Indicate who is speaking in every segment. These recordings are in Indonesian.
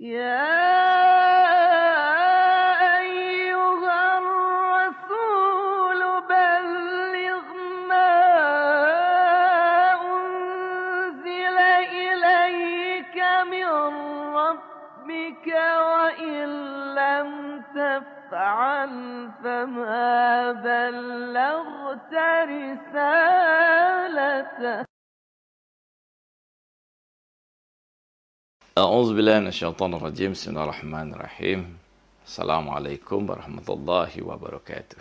Speaker 1: يا أيها الرسول بلغ ما أنزل إليك من ربك وإن لم تفعل فما بلغت رسالته.
Speaker 2: A'udzubillahi minasyaitonirrajim. Bismillahirrahmanirrahim. Assalamualaikum warahmatullahi wabarakatuh.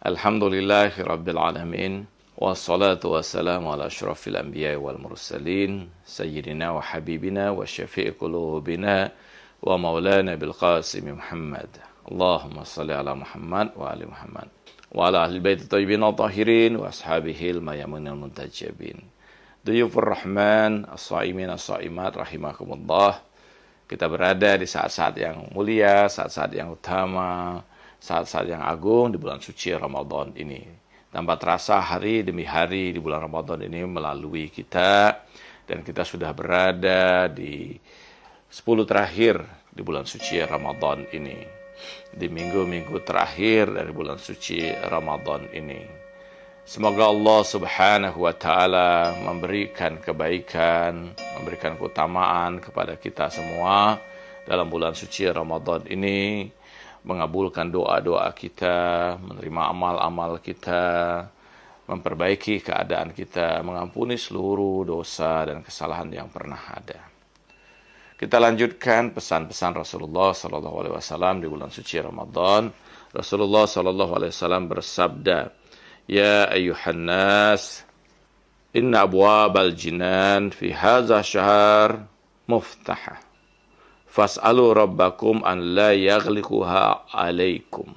Speaker 2: Alhamdulillahi rabbil alamin. Wassalatu wassalamu ala asyrafil anbiya'i wal mursalin. Sayyidina wa habibina wa syafi'i qulubina wa maulana bil qasim Muhammad. Allahumma salli ala Muhammad wa ali Muhammad. Wa ala ahli baiti thayyibin tahirin wa ashabihil mayamunil muntajabin. Duyufur Rahman, as-sa'imin as-sa'imat, rahimakumullah. Kita berada di saat-saat yang mulia, saat-saat yang utama, saat-saat yang agung di bulan suci Ramadan ini. Tanpa terasa hari demi hari di bulan Ramadan ini melalui kita, dan kita sudah berada di 10 terakhir di bulan suci Ramadan ini. Di minggu-minggu terakhir dari bulan suci Ramadan ini. Semoga Allah subhanahu wa ta'ala memberikan kebaikan, memberikan keutamaan kepada kita semua dalam bulan suci Ramadan ini, mengabulkan doa-doa kita, menerima amal-amal kita, memperbaiki keadaan kita, mengampuni seluruh dosa dan kesalahan yang pernah ada. Kita lanjutkan pesan-pesan Rasulullah SAW di bulan suci Ramadan. Rasulullah SAW bersabda, Ya ayyuhan nas, inna abwabal jinan fi hadza syahr muftahah. Fas'alu rabbakum an la yaghliquha alaikum.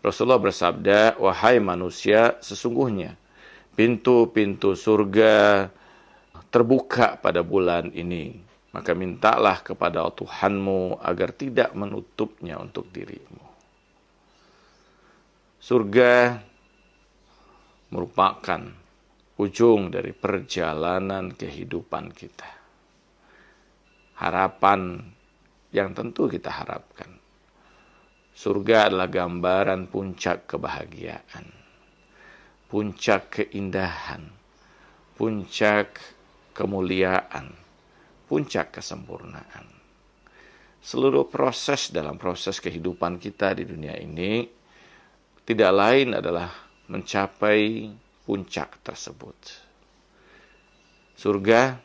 Speaker 2: Rasulullah bersabda, wahai manusia, sesungguhnya pintu-pintu surga terbuka pada bulan ini. Maka mintalah kepada Tuhanmu agar tidak menutupnya untuk dirimu. Surga merupakan ujung dari perjalanan kehidupan kita. Harapan yang tentu kita harapkan. Surga adalah gambaran puncak kebahagiaan, puncak keindahan, puncak kemuliaan, puncak kesempurnaan. Seluruh proses dalam proses kehidupan kita di dunia ini tidak lain adalah mencapai puncak tersebut. Surga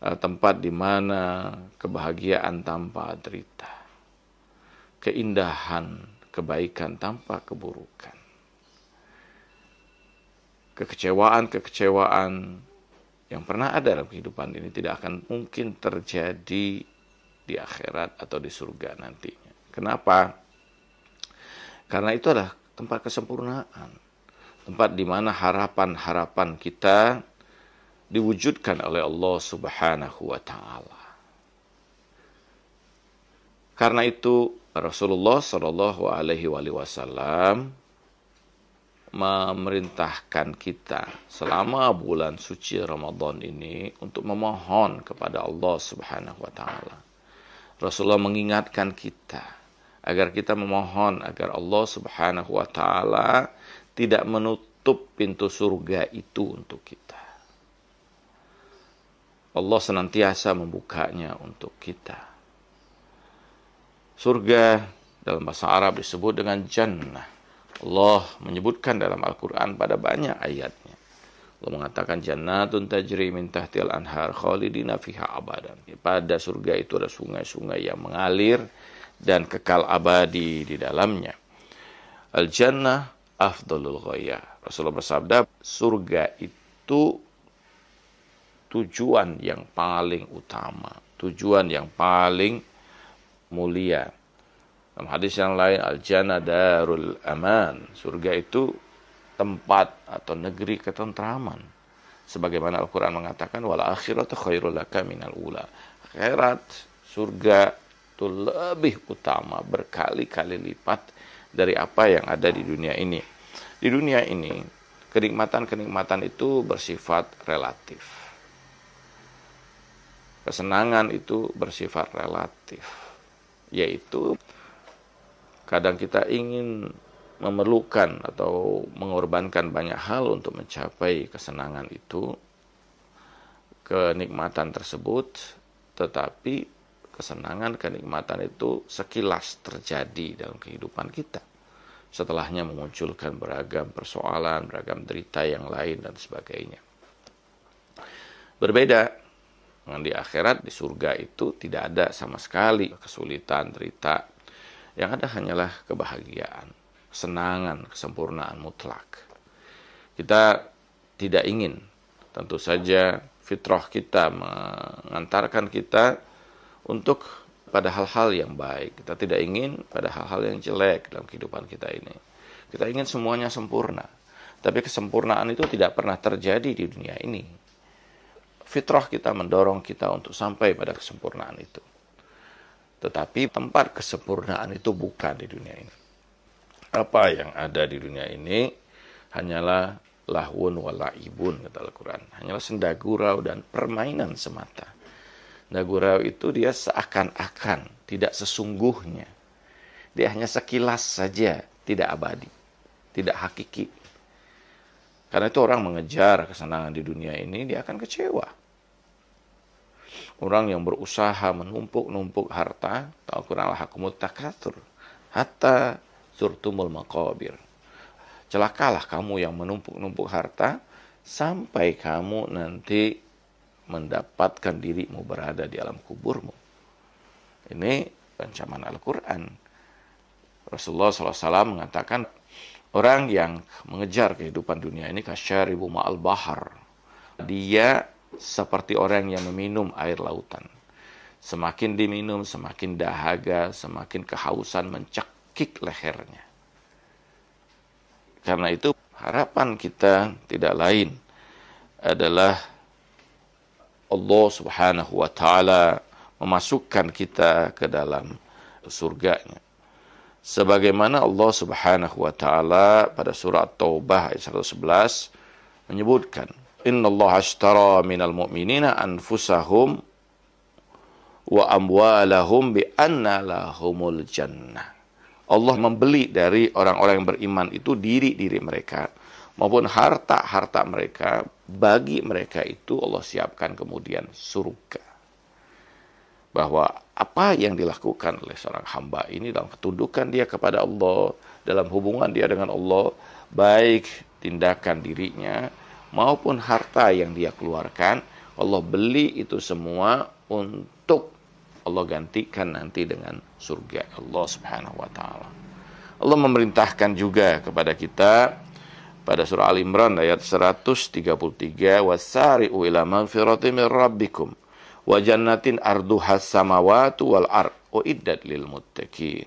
Speaker 2: adalah tempat di mana kebahagiaan tanpa derita, keindahan, kebaikan tanpa keburukan, kekecewaan-kekecewaan yang pernah ada dalam kehidupan ini tidak akan mungkin terjadi di akhirat atau di surga nantinya. Kenapa? Karena itu adalah tempat kesempurnaan. Tempat di mana harapan-harapan kita diwujudkan oleh Allah Subhanahu wa ta'ala. Karena itu Rasulullah Shallallahu alaihi wasallam memerintahkan kita selama bulan suci Ramadan ini untuk memohon kepada Allah Subhanahu wa ta'ala. Rasulullah mengingatkan kita agar kita memohon agar Allah Subhanahu wa ta'ala tidak menutup pintu surga itu untuk kita. Allah senantiasa membukanya untuk kita. Surga dalam bahasa Arab disebut dengan jannah. Allah menyebutkan dalam Al-Quran pada banyak ayatnya. Allah mengatakan jannatun tajri min tahtil anhar khalidina fiha abadan. Pada surga itu ada sungai-sungai yang mengalir dan kekal abadi di dalamnya. Al-jannah afdalul ghaya. Rasulullah bersabda, surga itu tujuan yang paling utama, tujuan yang paling mulia. Dalam hadis yang lain, al-jannah darul aman. Surga itu tempat atau negeri ketentraman. Sebagaimana Al-Quran mengatakan, wal akhiratu khairul laka minal ula. Akhirat, surga itu lebih utama, berkali-kali lipat dari apa yang ada di dunia ini. Di dunia ini, kenikmatan-kenikmatan itu bersifat relatif. Kesenangan itu bersifat relatif, yaitu kadang kita ingin memerlukan atau mengorbankan banyak hal untuk mencapai kesenangan itu, kenikmatan tersebut, tetapi kesenangan, kenikmatan itu sekilas terjadi dalam kehidupan kita. Setelahnya memunculkan beragam persoalan, beragam derita yang lain, dan sebagainya. Berbeda dengan di akhirat, di surga itu tidak ada sama sekali kesulitan, derita. Yang ada hanyalah kebahagiaan, kesenangan, kesempurnaan mutlak. Kita tidak ingin, tentu saja fitrah kita mengantarkan kita untuk pada hal-hal yang baik. Kita tidak ingin pada hal-hal yang jelek dalam kehidupan kita ini. Kita ingin semuanya sempurna. Tapi kesempurnaan itu tidak pernah terjadi di dunia ini. Fitrah kita mendorong kita untuk sampai pada kesempurnaan itu. Tetapi tempat kesempurnaan itu bukan di dunia ini. Apa yang ada di dunia ini hanyalah lahwun wa la'ibun, kata Al-Quran. Hanyalah senda gurau dan permainan semata. Senda gurau itu dia seakan-akan, tidak sesungguhnya. Dia hanya sekilas saja, tidak abadi, tidak hakiki. Karena itu orang mengejar kesenangan di dunia ini, dia akan kecewa. Orang yang berusaha menumpuk-numpuk harta, Al-Quran al-hakumut takatsur, hatta zurtumul maqabir. Celakalah kamu yang menumpuk-numpuk harta, sampai kamu nanti mendapatkan dirimu berada di alam kuburmu. Ini ancaman Al-Quran. Rasulullah SAW mengatakan, orang yang mengejar kehidupan dunia ini kasyaribu ma'al bahar. Dia seperti orang yang meminum air lautan. Semakin diminum, semakin dahaga, semakin kehausan mencekik lehernya. Karena itu harapan kita tidak lain adalah Allah Subhanahu wa Ta'ala memasukkan kita ke dalam surganya. Sebagaimana Allah Subhanahu wa Ta'ala pada surah Taubah ayat 111 menyebutkan, "Innallaha ashtara minal mu'minina anfusahum wa amwalahum bi anna lahumul jannah." Allah membeli dari orang-orang yang beriman itu diri-diri mereka maupun harta-harta mereka. Bagi mereka itu Allah siapkan kemudian surga. Bahwa apa yang dilakukan oleh seorang hamba ini dalam ketundukan dia kepada Allah, dalam hubungan dia dengan Allah, baik tindakan dirinya maupun harta yang dia keluarkan, Allah beli itu semua untuk Allah gantikan nanti dengan surga Allah Subhanahu wa Ta'ala. Allah memerintahkan juga kepada kita pada surah Al-Imran ayat 133, "Wasari'u ila magfiratin min rabbikum wa jannatin arduhas samawati wal ard uiddat lil muttaqin."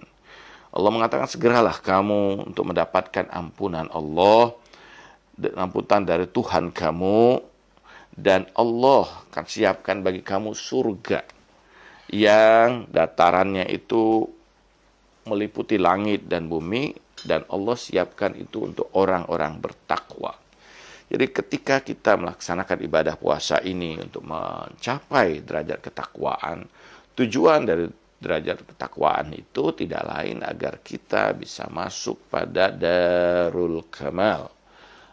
Speaker 2: Allah mengatakan, segeralah kamu untuk mendapatkan ampunan Allah, ampunan dari Tuhan kamu, dan Allah akan siapkan bagi kamu surga yang datarannya itu meliputi langit dan bumi, dan Allah siapkan itu untuk orang-orang bertakwa. Jadi ketika kita melaksanakan ibadah puasa ini untuk mencapai derajat ketakwaan, tujuan dari derajat ketakwaan itu tidak lain agar kita bisa masuk pada Darul Kamal,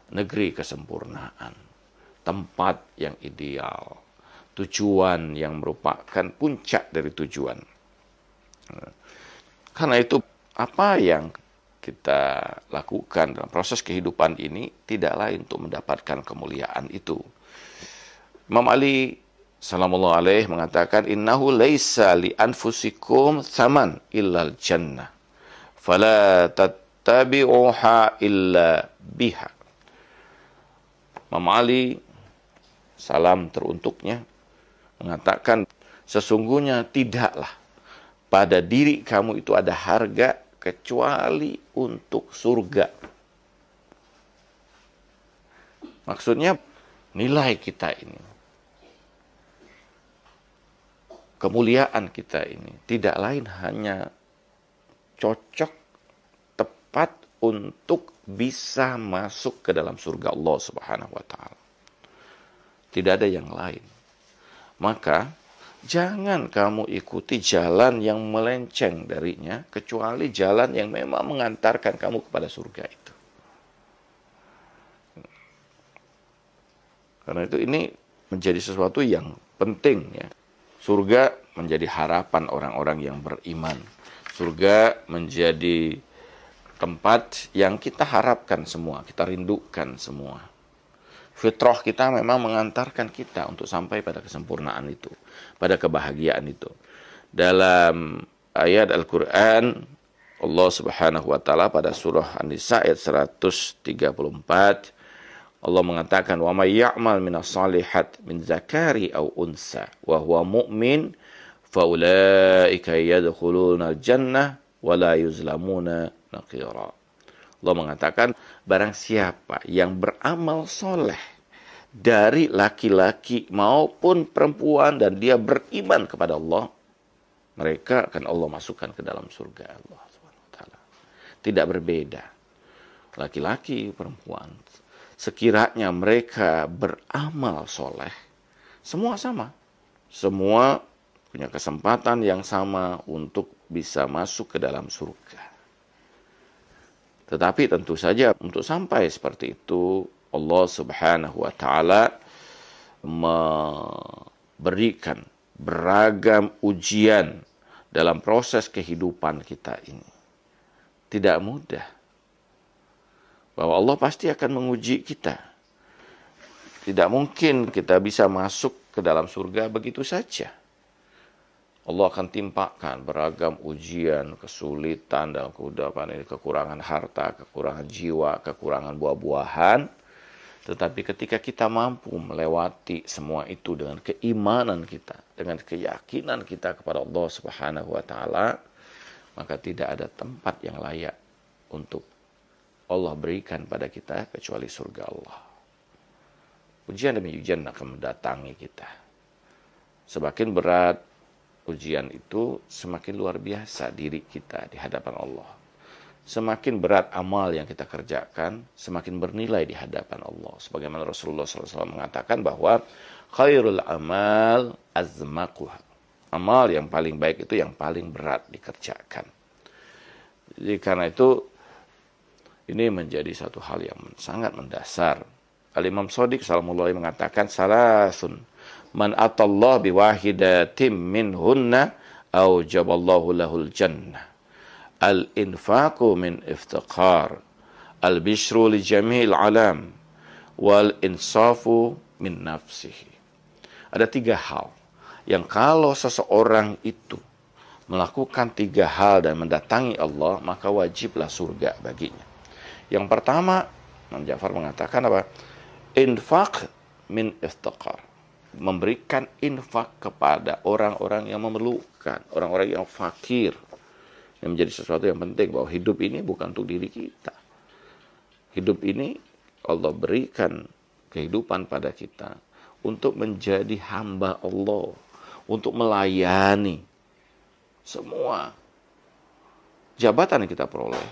Speaker 2: negeri kesempurnaan, tempat yang ideal, tujuan yang merupakan puncak dari tujuan. Karena itu apa yang kita lakukan dalam proses kehidupan ini tidak lain untuk mendapatkan kemuliaan itu. Imam Ali sallallahu alaihi mengatakan, "Innahu laisa li anfusikum thaman illal jannah, fala tattabi'uha illa biha." Imam Ali, salam teruntuknya, mengatakan, sesungguhnya tidaklah pada diri kamu itu ada harga kecuali untuk surga. Maksudnya nilai kita ini, kemuliaan kita ini tidak lain hanya cocok, tepat untuk bisa masuk ke dalam surga Allah Subhanahu wa Ta'ala. Tidak ada yang lain. Maka Jangan kamu ikuti jalan yang melenceng darinya, kecuali jalan yang memang mengantarkan kamu kepada surga itu. Karena itu ini menjadi sesuatu yang penting ya. Surga menjadi harapan orang-orang yang beriman. Surga menjadi tempat yang kita harapkan semua, kita rindukan semua. Fitrah kita memang mengantarkan kita untuk sampai pada kesempurnaan itu, pada kebahagiaan itu. Dalam ayat Al-Quran, Allah Subhanahu wa Ta'ala pada surah An-Nisa ayat 134, Allah mengatakan, "Wa may ya'mal minas shalihat min zakari aw unsa wa huwa mu'min fa ulaika yadkhuluna al-jannah wa la yuzlamuna naqira." Allah mengatakan, barang siapa yang beramal soleh dari laki-laki maupun perempuan dan dia beriman kepada Allah, mereka akan Allah masukkan ke dalam surga Allah Subhanahu wa Ta'ala. Tidak berbeda laki-laki, perempuan. Sekiranya mereka beramal soleh, semua sama. Semua punya kesempatan yang sama untuk bisa masuk ke dalam surga. Tetapi tentu saja untuk sampai seperti itu, Allah Subhanahu wa Ta'ala memberikan beragam ujian dalam proses kehidupan kita ini. Tidak mudah. Bahwa Allah pasti akan menguji kita. Tidak mungkin kita bisa masuk ke dalam surga begitu saja. Allah akan timpakan beragam ujian, kesulitan dalam kehidupan ini, kekurangan harta, kekurangan jiwa, kekurangan buah-buahan. Tetapi ketika kita mampu melewati semua itu dengan keimanan kita, dengan keyakinan kita kepada Allah Subhanahu wa Ta'ala, maka tidak ada tempat yang layak untuk Allah berikan pada kita kecuali surga Allah. Ujian demi ujian akan mendatangi kita. Semakin berat ujian itu, semakin luar biasa diri kita di hadapan Allah. Semakin berat amal yang kita kerjakan, semakin bernilai di hadapan Allah. Sebagaimana Rasulullah SAW mengatakan bahwa khairul amal azmaquha. Amal yang paling baik itu yang paling berat dikerjakan. Jadi karena itu, ini menjadi satu hal yang sangat mendasar. Al-Imam Shadiq Salamullahi mengatakan, salasun man atallah biwahidatim minhunna aujaballahu lahul jannah. Al-infaqu min iftiqar, al-bishru li jami'il alam, wal insafu min nafsihi. Ada 3 hal yang kalau seseorang itu melakukan 3 hal dan mendatangi Allah, maka wajiblah surga baginya. Yang pertama, Imam Ja'far mengatakan apa? Infaq min iftiqar. Memberikan infak kepada orang-orang yang memerlukan, orang-orang yang fakir. Yang menjadi sesuatu yang penting, bahwa hidup ini bukan untuk diri kita. Hidup ini Allah berikan kehidupan pada kita untuk menjadi hamba Allah, untuk melayani semua jabatan yang kita peroleh.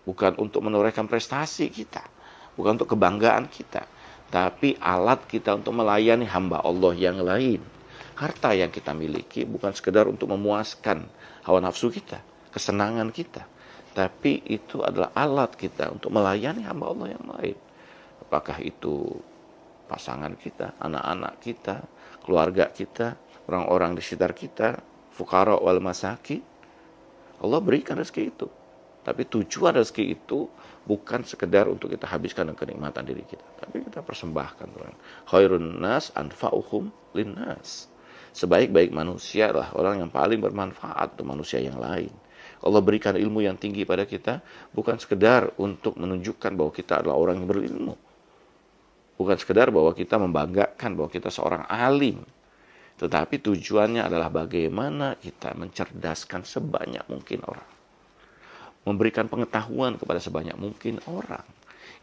Speaker 2: Bukan untuk menorehkan prestasi kita, bukan untuk kebanggaan kita, tapi alat kita untuk melayani hamba Allah yang lain. Harta yang kita miliki bukan sekedar untuk memuaskan hawa nafsu kita, kesenangan kita, tapi itu adalah alat kita untuk melayani hamba Allah yang lain. Apakah itu pasangan kita, anak-anak kita, keluarga kita, orang-orang di sekitar kita, fuqara wal masakin. Allah berikan rezeki itu. Tapi tujuan rezeki itu bukan sekedar untuk kita habiskan dengan kenikmatan diri kita, tapi kita persembahkan. Khairun nas anfa'uhum linnas. Sebaik-baik manusia adalah orang yang paling bermanfaat untuk manusia yang lain. Allah berikan ilmu yang tinggi pada kita bukan sekedar untuk menunjukkan bahwa kita adalah orang yang berilmu. Bukan sekedar bahwa kita membanggakan bahwa kita seorang alim. Tetapi tujuannya adalah bagaimana kita mencerdaskan sebanyak mungkin orang. Memberikan pengetahuan kepada sebanyak mungkin orang.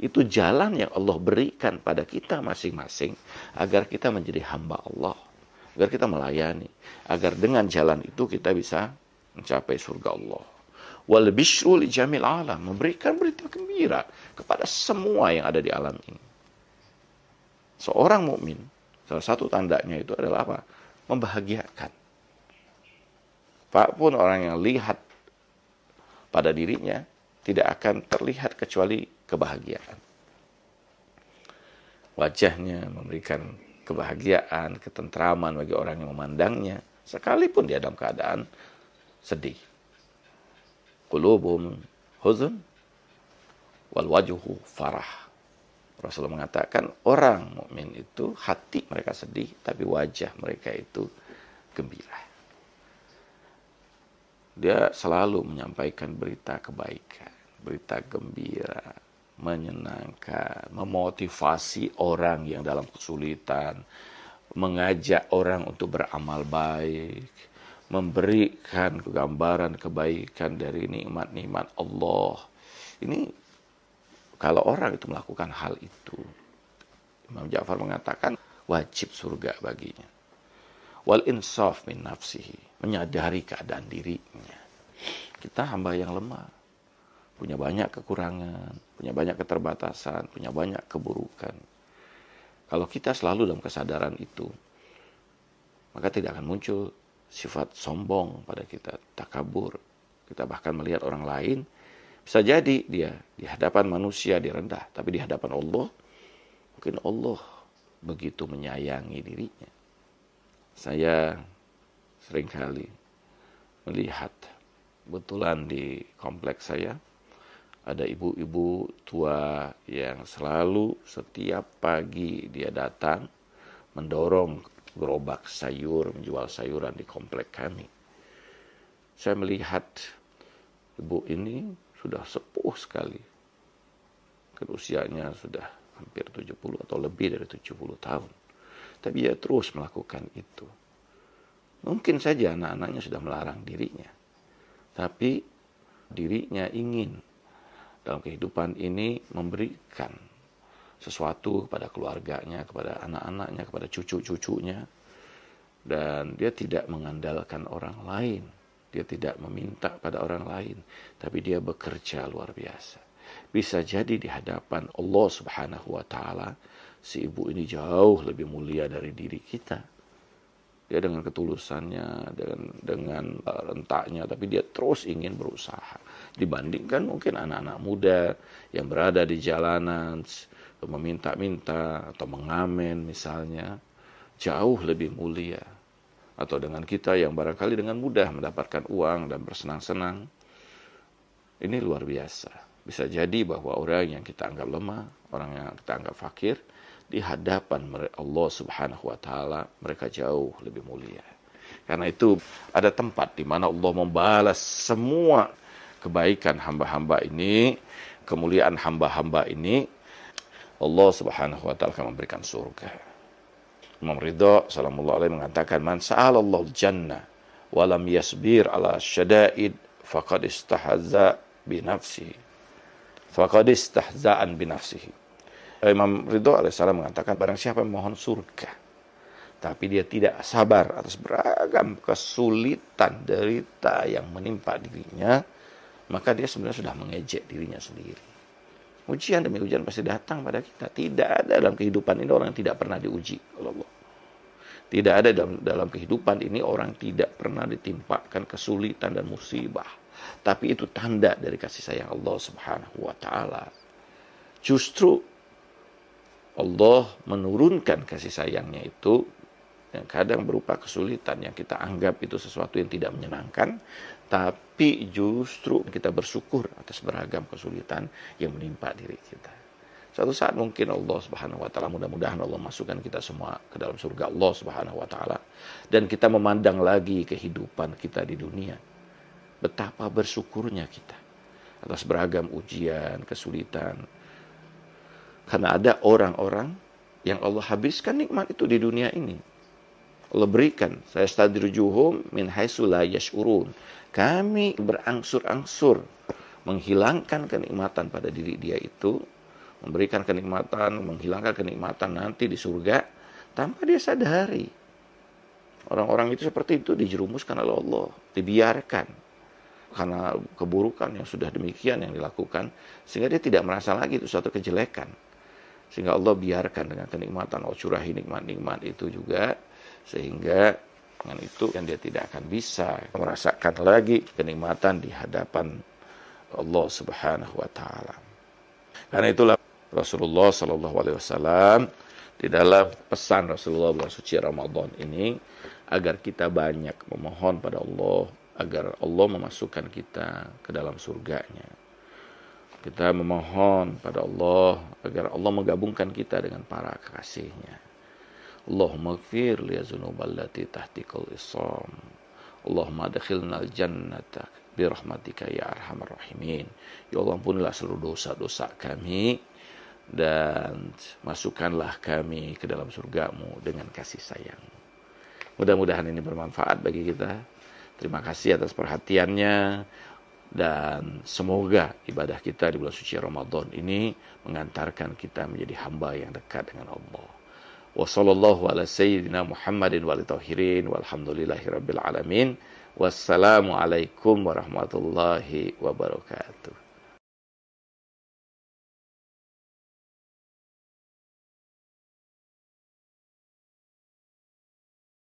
Speaker 2: Itu jalan yang Allah berikan pada kita masing-masing agar kita menjadi hamba Allah. Agar kita melayani. Agar dengan jalan itu kita bisa mencapai surga Allah. Wal bishru li jamil alam. Memberikan berita gembira kepada semua yang ada di alam ini. Seorang mukmin, salah satu tandanya itu adalah apa? Membahagiakan. Siapapun orang yang lihat pada dirinya, tidak akan terlihat kecuali kebahagiaan. Wajahnya memberikan kebahagiaan, ketentraman bagi orang yang memandangnya, sekalipun dia dalam keadaan sedih. Qulubum huzun wal wajhu farah. Rasulullah mengatakan orang mukmin itu hati mereka sedih, tapi wajah mereka itu gembira. Dia selalu menyampaikan berita kebaikan, berita gembira, menyenangkan, memotivasi orang yang dalam kesulitan, mengajak orang untuk beramal baik, memberikan gambaran kebaikan dari nikmat-nikmat Allah. Ini kalau orang itu melakukan hal itu, Imam Ja'far mengatakan wajib surga baginya. Wal insaf min nafsihi, menyadari keadaan dirinya. Kita hamba yang lemah, punya banyak kekurangan, punya banyak keterbatasan, punya banyak keburukan. Kalau kita selalu dalam kesadaran itu, maka tidak akan muncul sifat sombong pada kita, takabur. Kita bahkan melihat orang lain, bisa jadi dia di hadapan manusia dia rendah, tapi di hadapan Allah, mungkin Allah begitu menyayangi dirinya. Saya seringkali melihat, kebetulan di kompleks saya, ada ibu-ibu tua yang selalu setiap pagi dia datang, mendorong gerobak sayur, menjual sayuran di komplek kami. Saya melihat ibu ini sudah sepuh sekali. Usianya sudah hampir 70 atau lebih dari 70 tahun. Tapi dia terus melakukan itu. Mungkin saja anak-anaknya sudah melarang dirinya. Tapi dirinya ingin dalam kehidupan ini memberikan sesuatu kepada keluarganya, kepada anak-anaknya, kepada cucu-cucunya. Dan dia tidak mengandalkan orang lain. Dia tidak meminta pada orang lain, tapi dia bekerja luar biasa. Bisa jadi di hadapan Allah Subhanahu wa taala, si ibu ini jauh lebih mulia dari diri kita. Dia dengan ketulusannya, dengan rentaknya, tapi dia terus ingin berusaha. Dibandingkan mungkin anak-anak muda yang berada di jalanan, meminta-minta atau mengamen misalnya, jauh lebih mulia. Atau dengan kita yang barangkali dengan mudah mendapatkan uang dan bersenang-senang. Ini luar biasa. Bisa jadi bahwa orang yang kita anggap lemah, orang yang kita anggap fakir, di hadapan Allah Subhanahu wa taala mereka jauh lebih mulia. Karena itu ada tempat di mana Allah membalas semua kebaikan hamba-hamba ini, kemuliaan hamba-hamba ini. Allah Subhanahu wa taala akan memberikan surga. Imam Ridha sallallahu alaihi mengatakan, man sa'alallahu jannah wa lam yasbir ala syada'id faqad istahza bi nafsihi. Faqad istahza'an bi nafsihi. Imam Ridha alaihissalam mengatakan, barang siapa yang mohon surga tapi dia tidak sabar atas beragam kesulitan derita yang menimpa dirinya, maka dia sebenarnya sudah mengejek dirinya sendiri. Ujian demi ujian pasti datang pada kita. Tidak ada dalam kehidupan ini orang yang tidak pernah diuji oleh Allah. Tidak ada dalam kehidupan ini orang tidak pernah ditimpakan kesulitan dan musibah. Tapi itu tanda dari kasih sayang Allah Subhanahu wa taala. Justru Allah menurunkan kasih sayangnya itu yang kadang berupa kesulitan yang kita anggap itu sesuatu yang tidak menyenangkan, tapi justru kita bersyukur atas beragam kesulitan yang menimpa diri kita. Suatu saat mungkin Allah Subhanahu wa taala, mudah-mudahan Allah masukkan kita semua ke dalam surga Allah Subhanahu wa taala, dan kita memandang lagi kehidupan kita di dunia. Betapa bersyukurnya kita atas beragam ujian, kesulitan. Karena ada orang-orang yang Allah habiskan nikmat itu di dunia ini. Allah berikan, saya stadrijuhum min haitsu la yash'urun. Kami berangsur-angsur menghilangkan kenikmatan pada diri dia itu, memberikan kenikmatan, menghilangkan kenikmatan nanti di surga tanpa dia sadari. Orang-orang itu seperti itu dijerumuskan oleh Allah, dibiarkan karena keburukan yang sudah demikian yang dilakukan, sehingga dia tidak merasa lagi itu suatu kejelekan. Sehingga Allah biarkan dengan kenikmatan, Allah curahi nikmat-nikmat itu juga, sehingga Dengan itu yang dia tidak akan bisa merasakan lagi kenikmatan di hadapan Allah Subhanahu wa taala. Karena itulah Rasulullah sallallahu alaihi wasallam di dalam pesan Rasulullah bulan suci Ramadan ini agar kita banyak memohon pada Allah agar Allah memasukkan kita ke dalam surganya. Kita memohon pada Allah agar Allah menggabungkan kita dengan para kekasihnya. Allahumma ighfir li dzunuballati tahtiqal isam. Allahumma adkhilnal jannata bi rahmatika ya arhamar rahimin. Ya Allah, ampunilah seluruh dosa-dosa kami dan masukkanlah kami ke dalam surgamu dengan kasih sayang. Mudah-mudahan ini bermanfaat bagi kita. Terima kasih atas perhatiannya dan semoga ibadah kita di bulan suci Ramadan ini mengantarkan kita menjadi hamba yang dekat dengan Allah. Wa sallallahu ala sayyidina Muhammadin wa alihi tahirin walhamdulillahi rabbil alamin. Wassalamu alaikum warahmatullahi wabarakatuh.